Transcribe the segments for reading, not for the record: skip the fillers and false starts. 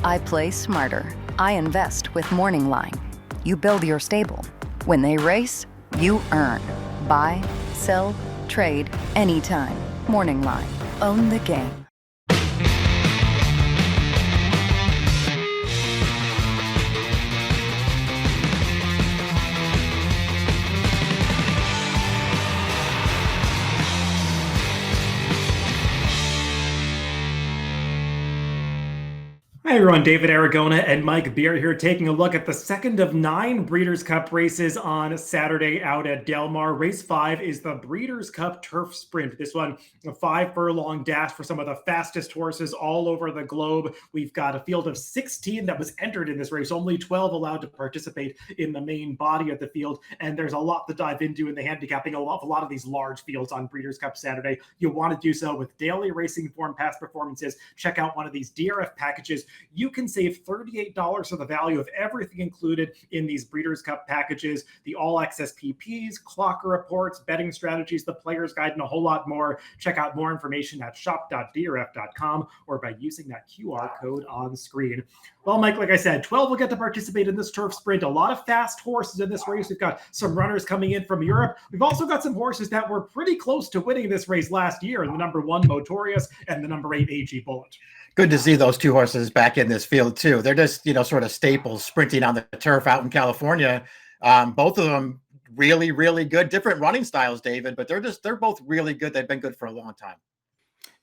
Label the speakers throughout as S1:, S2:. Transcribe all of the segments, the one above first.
S1: I play smarter. I invest with Morning Line. You build your stable. When they race, you earn. Buy, sell, trade, anytime. Morning Line. Own the game.
S2: Hi everyone, David Aragona and Mike Beer here taking a look at the second of 9 Breeders' Cup races on Saturday out at Del Mar. Race 5 is the Breeders' Cup Turf Sprint. This one, a 5-furlong dash for some of the fastest horses all over the globe. We've got a field of 16 that was entered in this race, only 12 allowed to participate in the main body of the field, and there's a lot to dive into in the handicapping. A lot of these large fields on Breeders' Cup Saturday. You'll want to do so with daily racing form past performances. Check out one of these DRF packages. You can save $38 for the value of everything included in these Breeders' Cup packages, the all-access PPs, clocker reports, betting strategies, the player's guide, and a whole lot more. Check out more information at shop.drf.com or by using that QR code on screen. Well, Mike, like I said, 12 will get to participate in this turf sprint. A lot of fast horses in this race. We've got some runners coming in from Europe. We've also got some horses that were pretty close to winning this race last year, the number 1 Motorius and the number 8 AG Bullet.
S3: Good to see those two horses back in this field too. They're just, sort of staples sprinting on the turf out in California. Both of them really, really good, different running styles, David, but they're both really good. They've been good for a long time.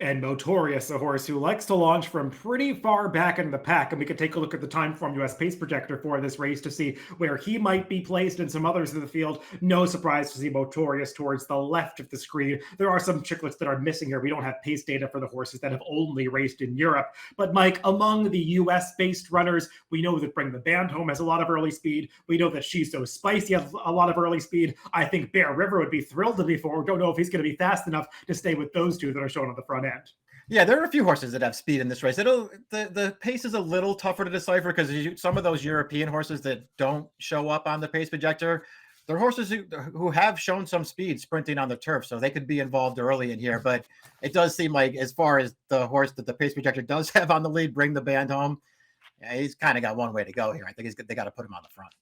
S2: And Motorius, a horse who likes to launch from pretty far back in the pack. And we could take a look at the Timeform US pace projector for this race to see where he might be placed and some others in the field. No surprise to see Motorius towards the left of the screen. There are some chicklets that are missing here. We don't have pace data for the horses that have only raced in Europe. But Mike, among the US-based runners, we know that Bring the Band Home has a lot of early speed. We know that She's So Spicy has a lot of early speed. I think Bear River would be thrilled to be forward. Don't know if he's going to be fast enough to stay with those two that are shown on the front end.
S3: Yeah, there are a few horses that have speed in this race. The pace is a little tougher to decipher because some of those European horses that don't show up on the pace projector, they're horses who have shown some speed sprinting on the turf, so they could be involved early in here. But it does seem like, as far as the horse that the pace projector does have on the lead, Bring the Band Home, he's kind of got one way to go here. I think they got to put him on the front.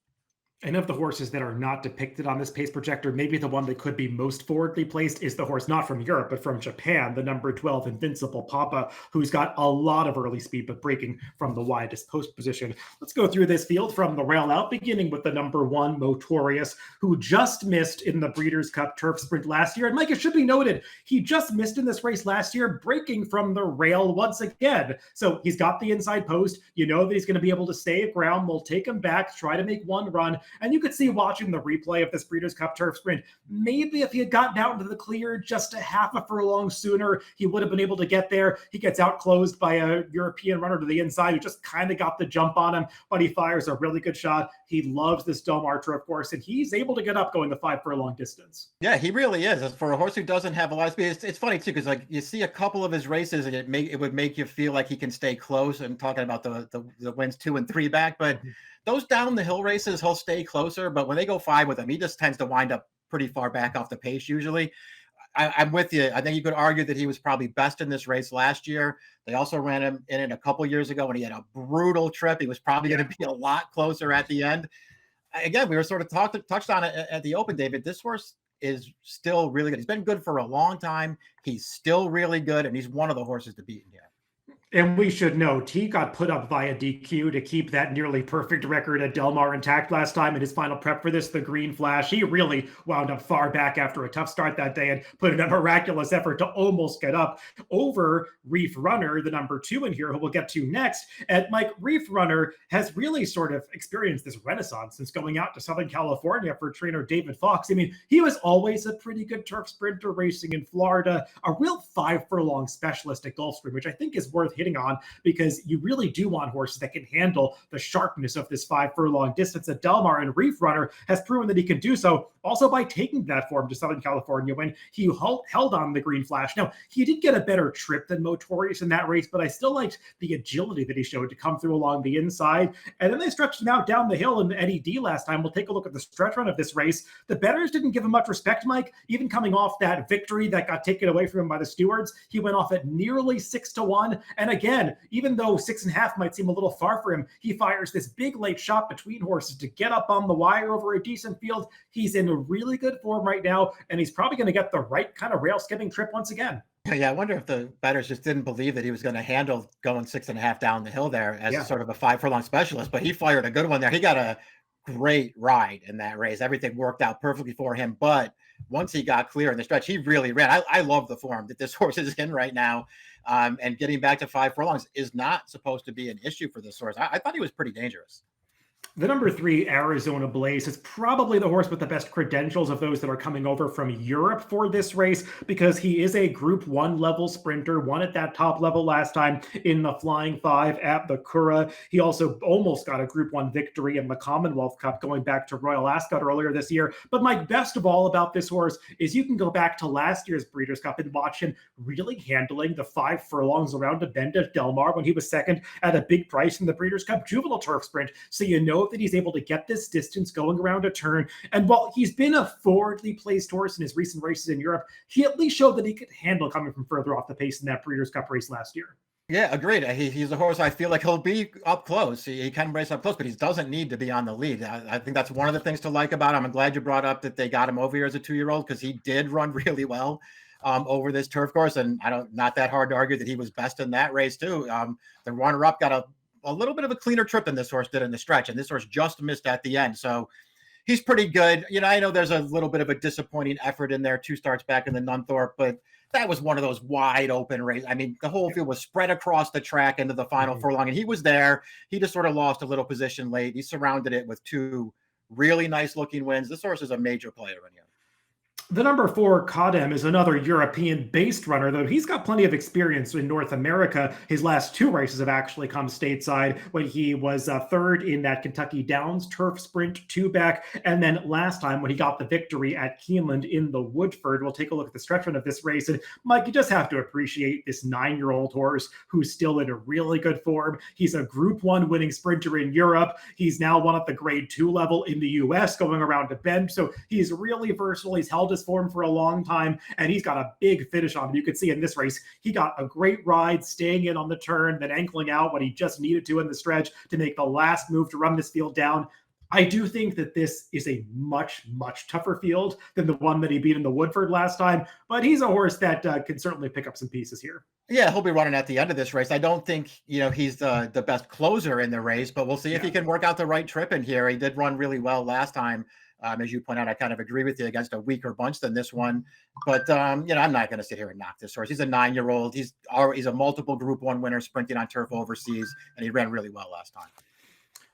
S2: And of the horses that are not depicted on this pace projector, maybe the one that could be most forwardly placed is the horse not from Europe, but from Japan, the number 12 Invincible Papa, who's got a lot of early speed, but breaking from the widest post position. Let's go through this field from the rail out, beginning with the number 1 Motorius, who just missed in the Breeders' Cup Turf Sprint last year. And Mike, it should be noted, he just missed in this race last year, breaking from the rail once again. So he's got the inside post. You know that he's going to be able to stay at ground. We'll take him back, try to make one run. And you could see watching the replay of this Breeders' Cup Turf Sprint, maybe if he had gotten out into the clear just a half a furlong sooner, he would have been able to get there. He gets outclosed by a European runner to the inside who just kind of got the jump on him, but he fires a really good shot. He loves this Del Mar turf course, and he's able to get up going the 5-furlong distance.
S3: Yeah, he really is. For a horse who doesn't have a lot of speed, it's funny too, because you see a couple of his races, and it would make you feel like he can stay close. And talking about the wins 2 and 3 back, but those down the hill races, he'll stay closer. But when they go 5 with him, he just tends to wind up pretty far back off the pace usually. I'm with you. I think you could argue that he was probably best in this race last year. They also ran him in it a couple years ago, and he had a brutal trip. He was probably going to be a lot closer at the end. Again, we were sort of touched on it at the Open, David. This horse is still really good. He's been good for a long time. He's still really good, and he's one of the horses to beat in here.
S2: And we should note, he got put up via DQ to keep that nearly perfect record at Del Mar intact last time in his final prep for this, the Green Flash. He really wound up far back after a tough start that day and put in a miraculous effort to almost get up over Reef Runner, the number 2 in here, who we'll get to next. And Mike, Reef Runner has really sort of experienced this renaissance since going out to Southern California for trainer David Fox. I mean, he was always a pretty good turf sprinter racing in Florida, a real 5-furlong specialist at Gulfstream, which I think is worth hitting on, because you really do want horses that can handle the sharpness of this 5-furlong distance at Del Mar, and Reef Runner has proven that he can do so also by taking that form to Southern California when he held on the Green Flash. Now, he did get a better trip than Motorius in that race, but I still liked the agility that he showed to come through along the inside. And then they stretched him out down the hill in Eddie D last time. We'll take a look at the stretch run of this race. The bettors didn't give him much respect, Mike, even coming off that victory that got taken away from him by the stewards. He went off at nearly 6-1, and And again, even though 6.5 might seem a little far for him, he fires this big late shot between horses to get up on the wire over a decent field. He's in a really good form right now, and he's probably going to get the right kind of rail skipping trip once again.
S3: Yeah, I wonder if the bettors just didn't believe that he was going to handle going 6.5 down the hill there as sort of a 5 furlong specialist, but he fired a good one there. He got a great ride in that race. Everything worked out perfectly for him, but once he got clear in the stretch, he really ran. I love the form that this horse is in right now, and getting back to 5 furlongs is not supposed to be an issue for this horse. I thought he was pretty dangerous.
S2: The number 3, Arizona Blaze, is probably the horse with the best credentials of those that are coming over from Europe for this race, because he is a Group 1 level sprinter, won at that top level last time in the Flying 5 at the Curragh. He also almost got a Group 1 victory in the Commonwealth Cup going back to Royal Ascot earlier this year. But Mike, best of all about this horse is you can go back to last year's Breeders' Cup and watch him really handling the 5 furlongs around a bend at Del Mar when he was second at a big price in the Breeders' Cup Juvenile Turf Sprint. So you know that he's able to get this distance going around a turn. And while he's been a forwardly placed horse in his recent races in Europe, he at least showed that he could handle coming from further off the pace in that Breeders' Cup race last year.
S3: Yeah, agreed. He's a horse I feel like he'll be up close. He can race up close, but he doesn't need to be on the lead. I think that's one of the things to like about him. I'm glad you brought up that they got him over here as a 2-year-old, because he did run really well over this turf course. And not that hard to argue that he was best in that race too. The runner-up got a little bit of a cleaner trip than this horse did in the stretch, and this horse just missed at the end. So he's pretty good. I know there's a little bit of a disappointing effort in there, 2 starts back in the Nunthorpe, but that was one of those wide open races. I mean, the whole field was spread across the track into the final furlong, and he was there. He just sort of lost a little position late. He surrounded it with 2 really nice looking wins. This horse is a major player in here.
S2: The number 4, Kadem, is another European-based runner, though he's got plenty of experience in North America. His last 2 races have actually come stateside, when he was third in that Kentucky Downs Turf Sprint 2-back, and then last time when he got the victory at Keeneland in the Woodford. We'll take a look at the stretch run of this race, and Mike, you just have to appreciate this 9-year-old horse who's still in a really good form. He's a Group 1 winning sprinter in Europe. He's now won at the Grade 2 level in the U.S. going around a bend, so he's really versatile. He's held his form for a long time, and he's got a big finish on him. You could see in this race, he got a great ride, staying in on the turn, then ankling out when he just needed to in the stretch to make the last move to run this field down. I do think that this is a much, much tougher field than the one that he beat in the Woodford last time, but he's a horse that can certainly pick up some pieces here.
S3: Yeah, he'll be running at the end of this race. I don't think, he's the best closer in the race, but we'll see if he can work out the right trip in here. He did run really well last time. As you point out, I kind of agree with you, against a weaker bunch than this one. But, I'm not going to sit here and knock this horse. He's a 9-year-old. He's a multiple Group 1 winner sprinting on turf overseas, and he ran really well last time.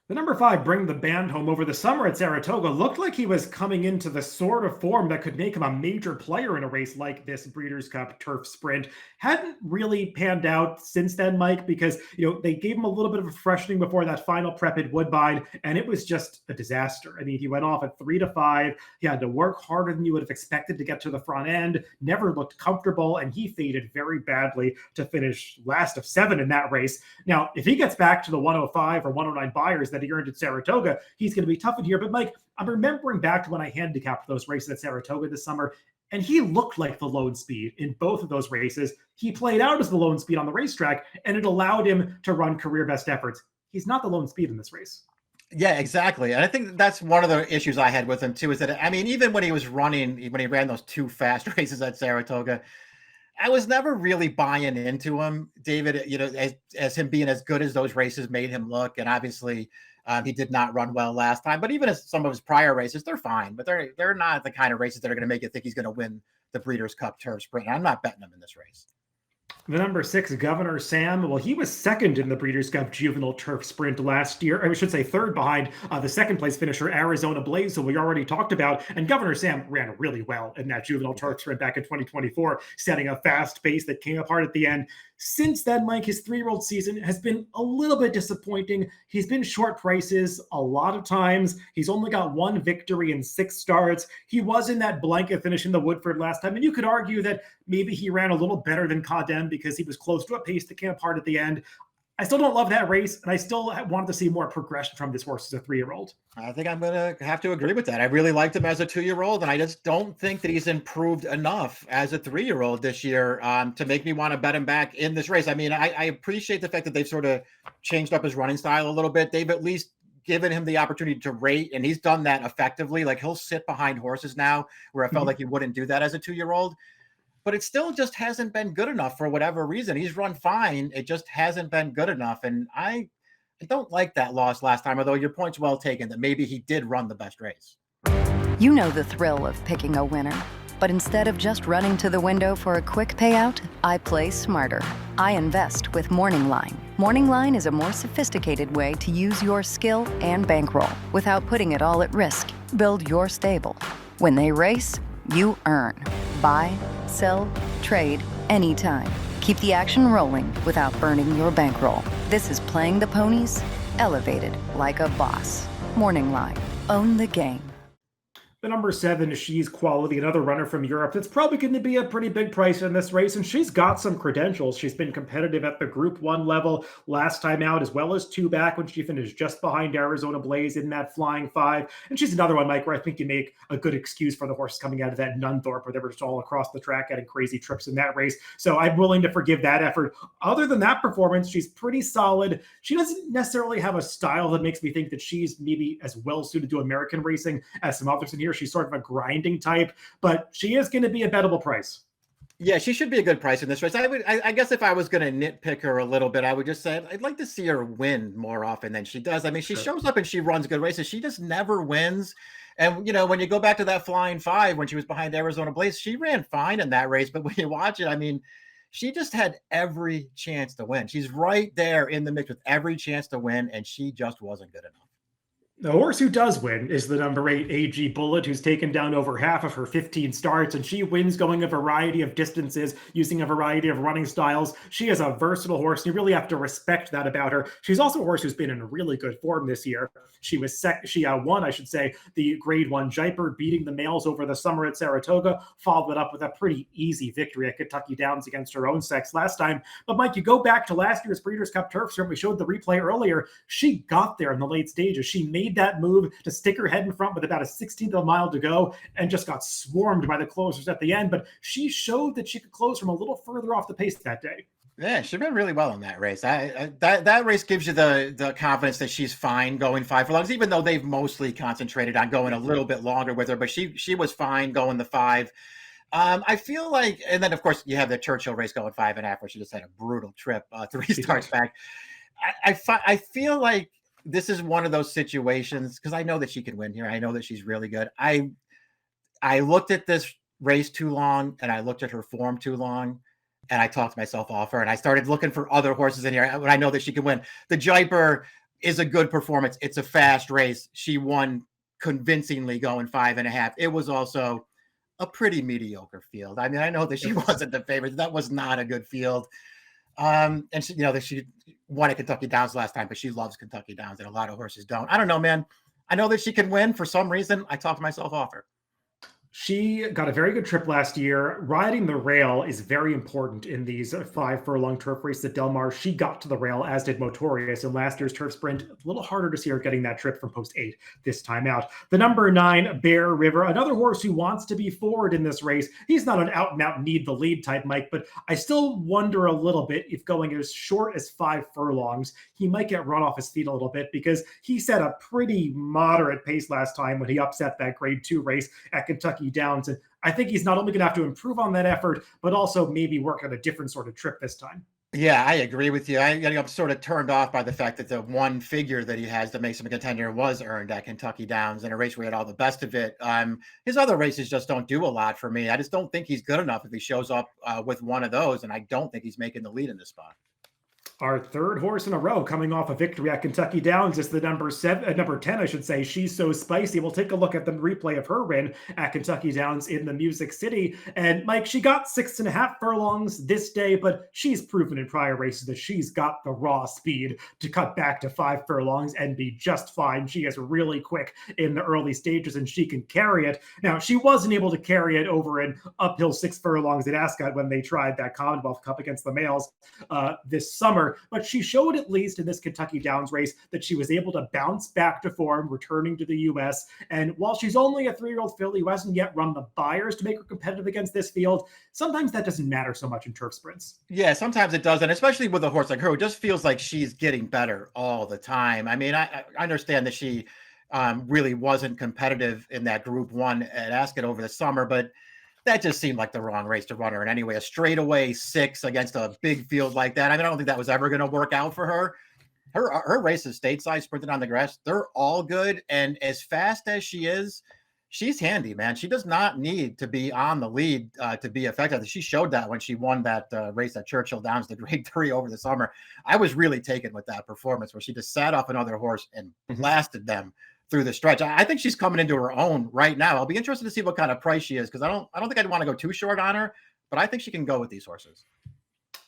S2: The number 5, Bring the Band Home, over the summer at Saratoga, looked like he was coming into the sort of form that could make him a major player in a race like this Breeders' Cup Turf Sprint. Hadn't really panned out since then, Mike, because they gave him a little bit of a freshening before that final prep at Woodbine, and it was just a disaster. I mean, he went off at 3-5. He had to work harder than you would have expected to get to the front end, never looked comfortable, and he faded very badly to finish last of 7 in that race. Now, if he gets back to the 105 or 109 buyers that he earned at Saratoga, he's going to be tough in here. But Mike, I'm remembering back to when I handicapped those races at Saratoga this summer, and he looked like the lone speed in both of those races. He played out as the lone speed on the racetrack, and it allowed him to run career best efforts. He's not the lone speed in this race.
S3: Yeah, exactly. And I think that's one of the issues I had with him too, is that, I mean, even when he ran those 2 fast races at Saratoga, I was never really buying into him, David, as him being as good as those races made him look. And obviously he did not run well last time, but even as some of his prior races, they're fine, but they're not the kind of races that are going to make you think he's going to win the Breeders' Cup Turf Sprint. I'm not betting him in this race.
S2: The number 6, Governor Sam, well, he was second in the Breeders' Cup Juvenile Turf Sprint last year. I should say third behind the second place finisher, Arizona Blaze, who we already talked about. And Governor Sam ran really well in that Juvenile Turf Sprint back in 2024, setting a fast pace that came apart at the end. Since then, Mike, his 3-year-old season has been a little bit disappointing. He's been short prices a lot of times. He's only got 1 victory in 6 starts. He was in that blanket finish in the Woodford last time, and you could argue that maybe he ran a little better than Kadem because he was close to a pace that came apart at the end. I still don't love that race, and I still wanted to see more progression from this horse as a 3-year-old.
S3: I think I'm going to have to agree with that. I really liked him as a 2-year-old, and I just don't think that he's improved enough as a 3-year-old this year to make me want to bet him back in this race. I mean, I appreciate the fact that they've sort of changed up his running style a little bit. They've at least given him the opportunity to rate, and he's done that effectively. Like, he'll sit behind horses now where I felt like he wouldn't do that as a 2-year-old. But it still just hasn't been good enough for whatever reason. He's run fine. It just hasn't been good enough. And I don't like that loss last time, although your point's well taken that maybe he did run the best race.
S1: You know the thrill of picking a winner. But instead of just running to the window for a quick payout, I play smarter. I invest with Morning Line. Morning Line is a more sophisticated way to use your skill and bankroll without putting it all at risk. Build your stable. When they race, you earn. Buy, sell, trade, anytime. Keep the action rolling without burning your bankroll. This is playing the ponies, elevated like a boss. Morning Line. Own the game.
S2: The number 7, She's Quality, another runner from Europe that's probably going to be a pretty big price in this race, and she's got some credentials. She's been competitive at the Group 1 level last time out, as well as 2 back when she finished just behind Arizona Blaze in that Flying 5. And she's another one, Mike, where I think you make a good excuse for the horse coming out of that Nunthorpe, where they were just all across the track getting crazy trips in that race. So I'm willing to forgive that effort. Other than that performance, she's pretty solid. She doesn't necessarily have a style that makes me think that she's maybe as well suited to American racing as some others in here. She's sort of a grinding type, but she is going to be a bettable price.
S3: Yeah, she should be a good price in this race. I guess if I was going to nitpick her a little bit, I would just say I'd like to see her win more often than she does. I mean, she shows up and she runs good races. She just never wins. And, you know, when you go back to that Flying 5, when she was behind Arizona Blaze, she ran fine in that race. But when you watch it, I mean, she just had every chance to win. She's right there in the mix with every chance to win, and she just wasn't good enough.
S2: The horse who does win is the number 8 AG Bullet, who's taken down over half of her 15 starts, and she wins going a variety of distances using a variety of running styles. She is a versatile horse, and you really have to respect that about her. She's also a horse who's been in really good form this year. She won, I should say, the Grade 1 Jaipur, beating the males over the summer at Saratoga, followed it up with a pretty easy victory at Kentucky Downs against her own sex last time. But Mike, you go back to last year's Breeders' Cup Turf Sprint, we showed the replay earlier. She got there in the late stages. She made that move to stick her head in front with about a 16th of a mile to go and just got swarmed by the closers at the end. But she showed that she could close from a little further off the pace that day.
S3: Yeah, she ran really well in that race. That race gives you the confidence that she's fine going 5 furlongs, even though they've mostly concentrated on going a little bit longer with her. But she was fine going the 5. I feel like, and then of course you have the Churchill race going 5.5, where she just had a brutal trip 3 starts back. I feel like this is one of those situations, because I know that she can win here. I know that she's really good. I looked at this race too long, and I looked at her form too long, and I talked myself off her, and I started looking for other horses in here when I know that she can win. The Jaipur is a good performance. It's a fast race. She won convincingly going 5.5. It was also a pretty mediocre field. I mean, I know that she wasn't the favorite. That was not a good field. And she, you know, that she won at Kentucky Downs last time, but she loves Kentucky Downs, and a lot of horses don't. I don't know, man. I know that she can win. For some reason, I talked myself off her.
S2: She got a very good trip last year. Riding the rail is very important in these 5 furlong turf races at Del Mar. She got to the rail, as did Motorius in last year's turf sprint. A little harder to see her getting that trip from post 8 this time out. The number 9, Bear River, another horse who wants to be forward in this race. He's not an out-and-out need the lead type, Mike, but I still wonder a little bit if going as short as 5 furlongs, he might get run off his feet a little bit, because he set a pretty moderate pace last time when he upset that Grade 2 race at Kentucky Downs. And I think he's not only going to have to improve on that effort, but also maybe work on a different sort of trip this time.
S3: Yeah, I agree with you. I'm sort of turned off by the fact that the one figure that he has that makes him a contender was earned at Kentucky Downs in a race where he had all the best of it. His other races just don't do a lot for me. I just don't think he's good enough if he shows up with one of those, and I don't think he's making the lead in this spot.
S2: Our third horse in a row coming off a victory at Kentucky Downs is the number 10, I should say. She's So Spicy. We'll take a look at the replay of her win at Kentucky Downs in the Music City. And Mike, she got 6.5 furlongs this day, but she's proven in prior races that she's got the raw speed to cut back to 5 furlongs and be just fine. She is really quick in the early stages, and she can carry it. Now, she wasn't able to carry it over an uphill 6 furlongs at Ascot when they tried that Commonwealth Cup against the males this summer. either, but she showed at least in this Kentucky Downs race that she was able to bounce back to form, returning to the U.S. And while she's only a 3-year-old filly who hasn't yet run the Buyers to make her competitive against this field, sometimes that doesn't matter so much in turf sprints.
S3: Yeah, sometimes it does. And especially with a horse like her, it just feels like she's getting better all the time. I mean, I understand that she really wasn't competitive in that Group 1 at Ascot over the summer, but that just seemed like the wrong race to run her in anyway. A straightaway 6 against a big field like that. I mean, I don't think that was ever going to work out for her. Her races stateside, sprinted on the grass, they're all good. And as fast as she is, she's handy, man. She does not need to be on the lead to be effective. She showed that when she won that race at Churchill Downs, the Grade 3 over the summer. I was really taken with that performance where she just sat off another horse and blasted them through the stretch. I think she's coming into her own right now. I'll be interested to see what kind of price she is, because I don't think I'd want to go too short on her, but I think she can go with these horses.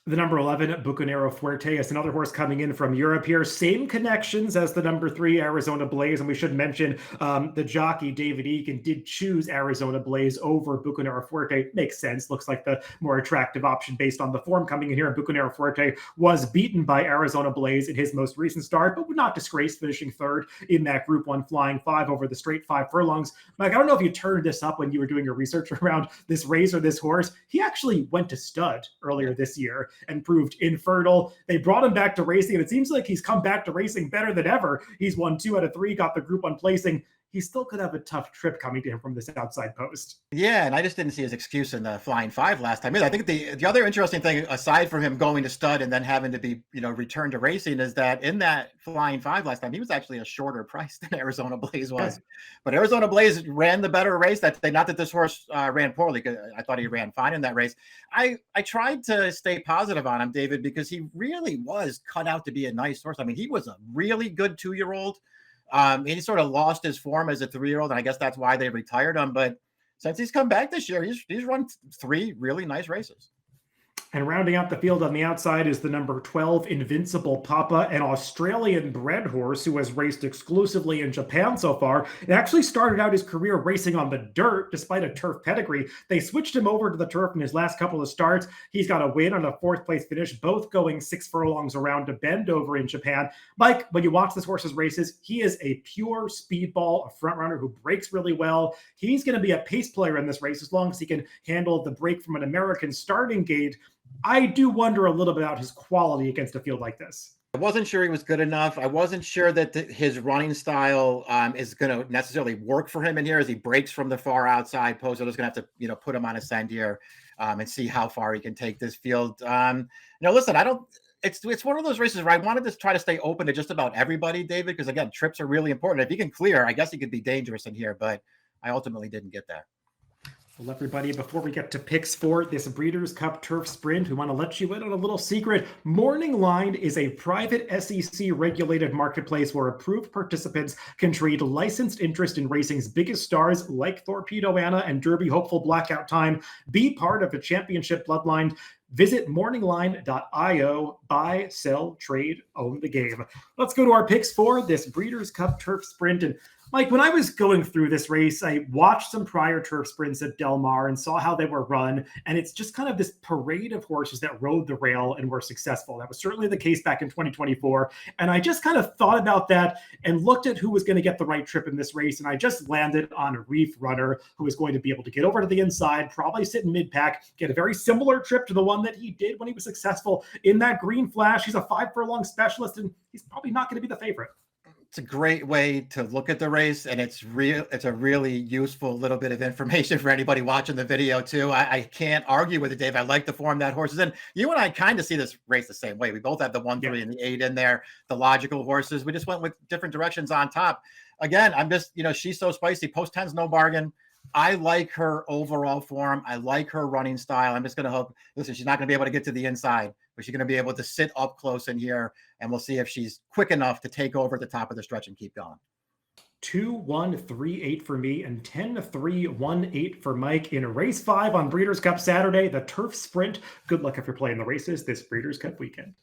S2: The number 11, Bucanero Fuerte, is another horse coming in from Europe here. Same connections as the number 3, Arizona Blaze. And we should mention the jockey, David Egan, did choose Arizona Blaze over Bucanero Fuerte. Makes sense. Looks like the more attractive option based on the form coming in here. And Bucanero Fuerte was beaten by Arizona Blaze in his most recent start, but would not disgrace finishing 3rd in that Group 1 Flying 5 over the straight 5 furlongs. Mike, I don't know if you turned this up when you were doing your research around this race or this horse. He actually went to stud earlier this year and proved infertile. They brought him back to racing, and it seems like he's come back to racing better than ever. He's won 2 out of 3, got the Group 1 placing. He still could have a tough trip coming to him from this outside post.
S3: Yeah, and I just didn't see his excuse in the Flying 5 last time. I think the other interesting thing, aside from him going to stud and then having to be, returned to racing, is that in that Flying 5 last time, he was actually a shorter price than Arizona Blaze was. But Arizona Blaze ran the better race that day. Not that this horse ran poorly, because I thought he ran fine in that race. I tried to stay positive on him, David, because he really was cut out to be a nice horse. I mean, he was a really good 2-year-old. He sort of lost his form as a 3-year-old, and I guess that's why they retired him. But since he's come back this year, he's run 3 really nice races.
S2: And rounding out the field on the outside is the number 12, Invincible Papa, an Australian-bred horse who has raced exclusively in Japan so far. It actually started out his career racing on the dirt, despite a turf pedigree. They switched him over to the turf in his last couple of starts. He's got a win on a 4th-place finish, both going 6 furlongs around to Bend over in Japan. Mike, when you watch this horse's races, he is a pure speedball, a front runner who breaks really well. He's going to be a pace player in this race as long as he can handle the break from an American starting gate. I do wonder a little bit about his quality against a field like this.
S3: I wasn't sure he was good enough. I wasn't sure that his running style is going to necessarily work for him in here as he breaks from the far outside post. So I'm just going to have to, put him on a send here and see how far he can take this field. Listen, it's one of those races where I wanted to try to stay open to just about everybody, David, because again, trips are really important. If he can clear, I guess he could be dangerous in here, but I ultimately didn't get there.
S2: Well, everybody, before we get to picks for this Breeders' Cup Turf Sprint, we want to let you in on a little secret. Morning Line is a private SEC-regulated marketplace where approved participants can trade licensed interest in racing's biggest stars like Torpedo Anna and Derby hopeful Blackout Time. Be part of the championship bloodline. Visit morningline.io. Buy, sell, trade, own the game. Let's go to our picks for this Breeders' Cup Turf Sprint. And Mike, when I was going through this race, I watched some prior turf sprints at Del Mar and saw how they were run. And it's just kind of this parade of horses that rode the rail and were successful. That was certainly the case back in 2024. And I just kind of thought about that and looked at who was going to get the right trip in this race. And I just landed on a Reef Runner who is going to be able to get over to the inside, probably sit in mid-pack, get a very similar trip to the one that he did when he was successful in that Green Flash. He's a 5 furlong specialist, and he's probably not going to be the favorite.
S3: It's a great way to look at the race, and it's a really useful little bit of information for anybody watching the video too. I can't argue with it, Dave. I like the form that horse is in. You and I kind of see this race the same way. We both have the 1, 3, and the 8 in there, the logical horses. We just went with different directions on top. Again, I'm just, she's so spicy. Post 10's no bargain. I like her overall form. I like her running style. I'm just going to hope, listen, she's not going to be able to get to the inside, but she's going to be able to sit up close in here, and we'll see if she's quick enough to take over at the top of the stretch and keep going.
S2: 2-1-3-8 for me and 10-3-1-8 for Mike in race 5 on Breeders' Cup Saturday, the Turf Sprint. Good luck if you're playing the races this Breeders' Cup weekend.